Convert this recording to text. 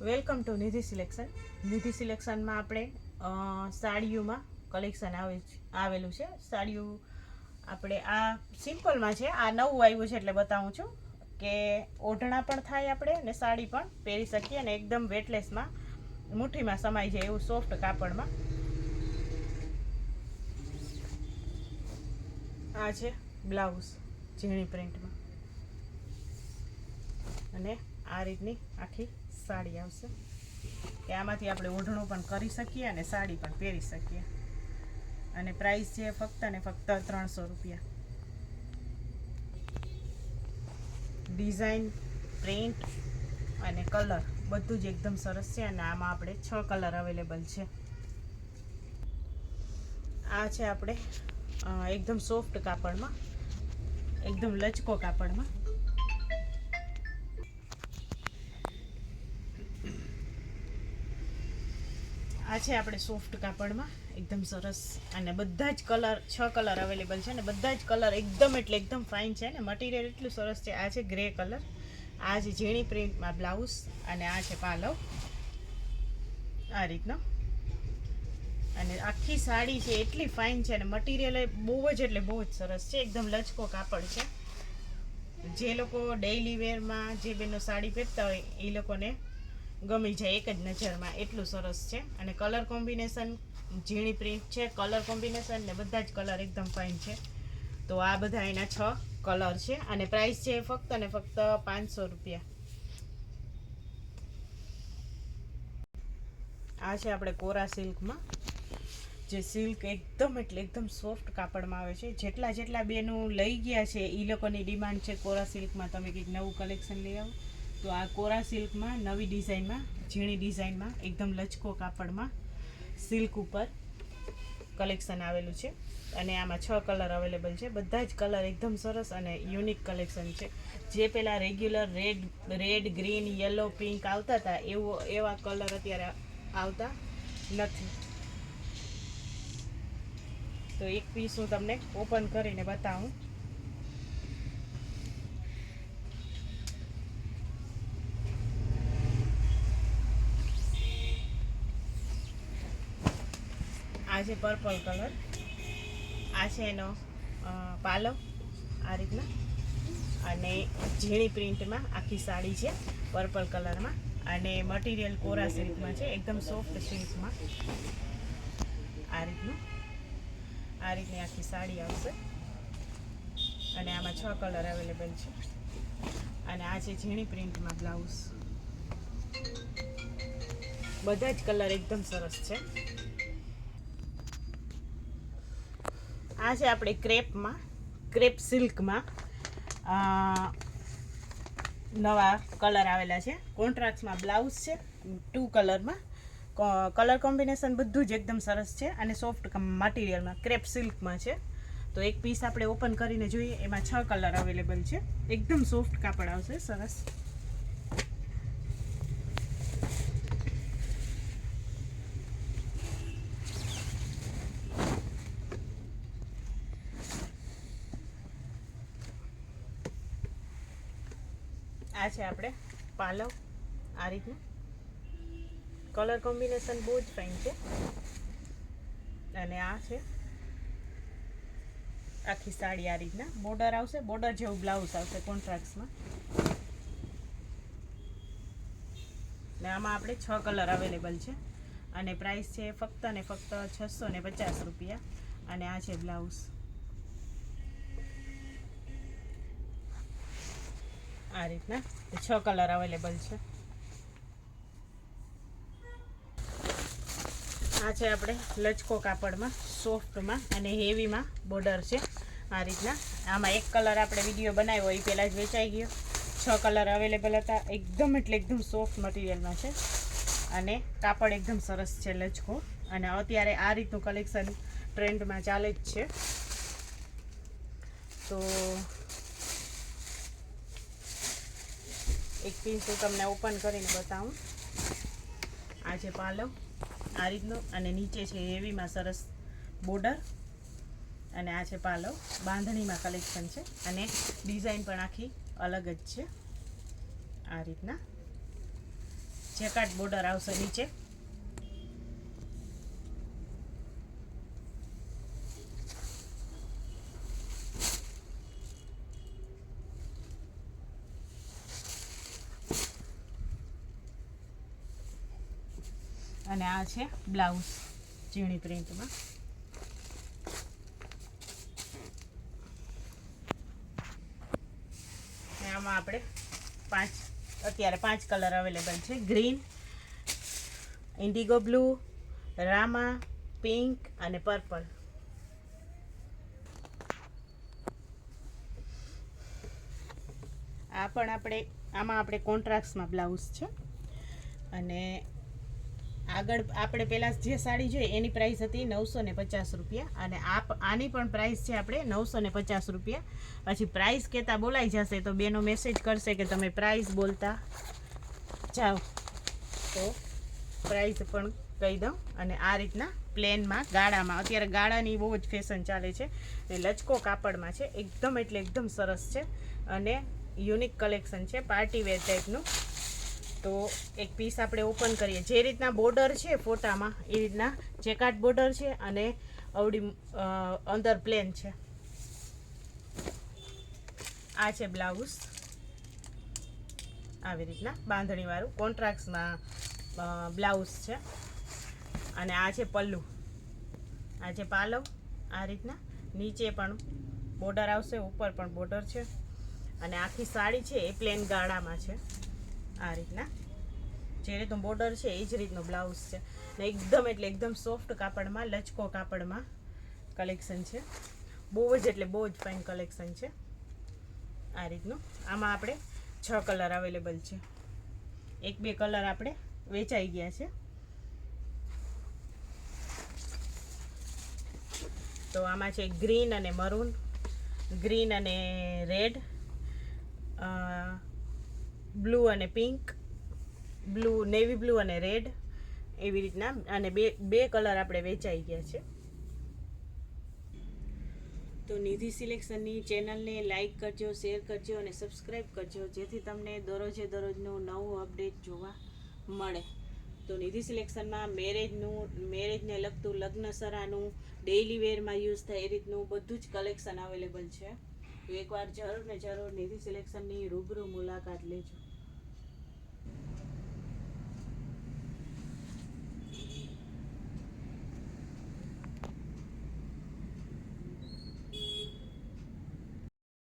Welcome to Nidhi selection. Nidhi સિલેક્શનમાં આપણે સાડીઓમાં કલેક્શન આવેલું છે. સાડીઓ આપણે આ સિમ્પલમાં છે, આ નવું આવ્યું છે એટલે બતાવું છું કે ઓઢણા પણ થાય આપણે ને સાડી પણ પહેરી શકીએ અને એકદમ વેટલેસમાં મુઠ્ઠીમાં સમાઈ જાય એવું સોફ્ટ કાપડમાં. આ છે બ્લાઉઝ ઝીણી પ્રિન્ટમાં અને આ રીતની આખી સાડી આવશે કે આમાંથી આપણે ઓઢણું પણ કરી શકીએ અને સાડી પણ પહેરી શકીએ. અને પ્રાઇસ છે ફક્ત ને ફક્ત 300 રૂપિયા. ડિઝાઇન, પ્રિન્ટ અને કલર બધું જ એકદમ સરસ છે અને આમાં આપણે 6 કલર અવેલેબલ છે. આ છે આપણે એકદમ સોફ્ટ કાપડમાં, એકદમ લચકો કાપડમાં. આ છે આપણે સોફ્ટ કાપડમાં એકદમ સરસ અને બધા જ કલર 6 કલર અવેલેબલ છે અને બધા જ કલર એકદમ એટલે એકદમ ફાઇન છે અને મટીરિયલ એટલું સરસ છે. આ છે ગ્રે કલર, આ છે ઝીણી પ્રિન્ટમાં બ્લાઉઝ અને આ છે પાલવ આ રીતનો. અને આખી સાડી છે એટલી ફાઇન છે અને મટીરિયલ બહુ જ એટલે બહુ જ સરસ છે. એકદમ લચકો કાપડ છે. જે લોકો ડેઈલી વેરમાં જે બેનો સાડી પહેરતા હોય એ લોકોને ગમી જાય એક જ નજરમાં, એટલું સરસ છે. અને કલર કોમ્બિનેશન ઝીણી પ્રિન્ટ છે, કલર કોમ્બિનેશન ને બધા જ કલર એકદમ ફાઇન છે. તો આ બધા એના 6 કલર છે અને પ્રાઇસ છે ફક્ત ને ફક્ત 500 રૂપિયા. આ છે આપણે કોરા સિલ્કમાં, જે સિલ્ક એકદમ એટલે એકદમ સોફ્ટ કાપડમાં આવે છે. જેટલા બેનું લઈ ગયા છે એ લોકોની ડિમાન્ડ છે કોરા સિલ્કમાં તમે કંઈક નવું કલેક્શન લઈ આવો. તો આ કોરા સિલ્કમાં નવી ડિઝાઇનમાં, ઝીણી ડિઝાઇનમાં એકદમ લચકો કાપડમાં સિલ્ક ઉપર કલેક્શન આવેલું છે અને આમાં 6 કલર અવેલેબલ છે. બધા જ કલર એકદમ સરસ અને યુનિક કલેક્શન છે. જે પેલા regular red, green, yellow, pink આવતા હતા એવા કલર અત્યારે આવતા નથી. તો એક પીસ હું તમને ઓપન કરીને બતાવું. આ છે પર્પલ કલર, આ છે એનો પાલવ આ રીતના અને ઝીણી પ્રિન્ટમાં આખી સાડી છે પર્પલ કલરમાં અને મટીરિયલ કોરા સિલ્કમાં છે, એકદમ સોફ્ટ સિલ્કમાં. આ રીતની આખી સાડી આવશે અને આમાં 6 કલર અવેલેબલ છે. અને આ છે ઝીણી પ્રિન્ટમાં બ્લાઉઝ. બધા જ કલર એકદમ સરસ છે. આ છે આપણે ક્રેપ સિલ્કમાં નવા કલર આવેલા છે. કોન્ટ્રાસ્ટમાં બ્લાઉઝ છે 2 કલરમાં. કલર કોમ્બિનેશન બધું જ એકદમ સરસ છે અને સોફ્ટ મટીરિયલમાં ક્રેપ સિલ્કમાં છે. તો એક પીસ આપણે ઓપન કરીને જોઈએ. એમાં 6 કલર અવેલેબલ છે. એકદમ સોફ્ટ કાપડ આવશે, સરસ. આ છે આપણે પાલવ આ રીતનું. કલર કોમ્બિનેશન બહુ જ ફાઇન છે અને આ છે આખી સાડી આ રીતના બોર્ડર આવશે, બોર્ડર જેવું બ્લાઉઝ આવશે કોન્ટ્રાસ્ટમાં. ને આમાં આપણે 6 કલર અવેલેબલ છે અને પ્રાઇસ છે ફક્ત ને ફક્ત 650 રૂપિયા. અને આ છે બ્લાઉઝ આ રીતના 6 કલર અવેલેબલ છે. આ છે આપણે લચકો કાપડમાં, સોફ્ટમાં અને હેવીમાં બોર્ડર છે આ રીતના. આમાં એક કલર આપણે વિડીયો બનાવ્યો એ પહેલાં જ વેચાઈ ગયો. 6 કલર અવેલેબલ હતા. એકદમ એટલે એકદમ સોફ્ટ મટીરિયલમાં છે અને કાપડ એકદમ સરસ છે, લચકો. અને અત્યારે આ રીતનું કલેક્શન ટ્રેન્ડમાં ચાલે જ છે. તો એક પીસ હું તમને ઓપન કરીને બતાવું. આ છે પાલવ આ રીતનો અને નીચે છે હેવીમાં સરસ બોર્ડર અને આ છે પાલવ. બાંધણીમાં કલેક્શન છે અને ડિઝાઇન પણ આખી અલગ જ છે આ રીતના. જેકાર્ડ બોર્ડર આવશે નીચે. અને આ છે બ્લાઉઝ ઝીણી પ્રિન્ટમાં. આમાં આપણે અત્યારે 5 કલર અવેલેબલ છે. Green, Indigo blue, Rama, pink અને પર્પલ. આમાં આપણે કોન્ટ્રાસ્ટમાં બ્લાઉઝ છે. અને આગળ આપણે પહેલાં જે સાડી જોઈએ એની પ્રાઇસ હતી 950 રૂપિયા, અને આની પણ પ્રાઇસ છે આપણે 950 રૂપિયા. પછી પ્રાઇસ કહેતા બોલાઈ જશે તો બેનો મેસેજ કરશે કે તમે પ્રાઇસ બોલતા જાઓ તો પ્રાઇસ પણ કહી દઉં. અને આ રીતના પ્લેનમાં ગાળામાં, અત્યારે ગાળાની બહુ જ ફેશન ચાલે છે, એ લચકો કાપડમાં છે, એકદમ એટલે એકદમ સરસ છે અને યુનિક કલેક્શન છે, પાર્ટી વેર ટાઈપનું. તો એક પીસ આપણે ઓપન કરીએ. જે રીતના બોર્ડર છે ફોટામાં એ રીતના જેકાર્ડ બોર્ડર છે અને અવડી અંદર પ્લેન છે. આ છે બ્લાઉઝ, આવી રીતના બાંધણીવાળું કોન્ટ્રાસ્ટમાં બ્લાઉઝ છે. અને આ છે પલ્લુ, આ છે પાલવ. આ રીતના નીચે પણ બોર્ડર આવશે, ઉપર પણ બોર્ડર છે. અને આખી સાડી છે એ પ્લેન ગાળામાં છે. આ રીતના જે રીતનું બોર્ડર છે એ જ રીતનું બ્લાઉઝ છે. ને એકદમ એટલે એકદમ સોફ્ટ કાપડમાં, લચકો કાપડમાં કલેક્શન છે. બહુ જ એટલે બહુ જ ફાઇન કલેક્શન છે. આ રીતનું આમાં આપણે 6 કલર અવેલેબલ છે. 1-2 કલર આપણે વેચાઈ ગયા છે. તો આમાં છે ગ્રીન અને મરૂન, ગ્રીન અને રેડ, બ્લુ અને પિંક, બ્લુ, નેવી બ્લુ અને રેડ, એવી રીતના. અને બે કલર આપણે વેચાઈ ગયા છે. તો નિધિ સિલેક્શનની ચેનલને લાઈક કરજો, શેર કરજો અને સબસ્ક્રાઈબ કરજો, જેથી તમને દરરોજનું નવું અપડેટ જોવા મળે. તો નિધિ સિલેક્શનમાં મેરેજને લગતું, લગ્ન સરાનું, ડેઇલી વેરમાં યુઝ થાય એ રીતનું બધું જ કલેક્શન અવેલેબલ છે. તો એકવાર જરૂર ને જરૂર નિધિ સિલેક્શનની રૂબરૂ મુલાકાત લેજો.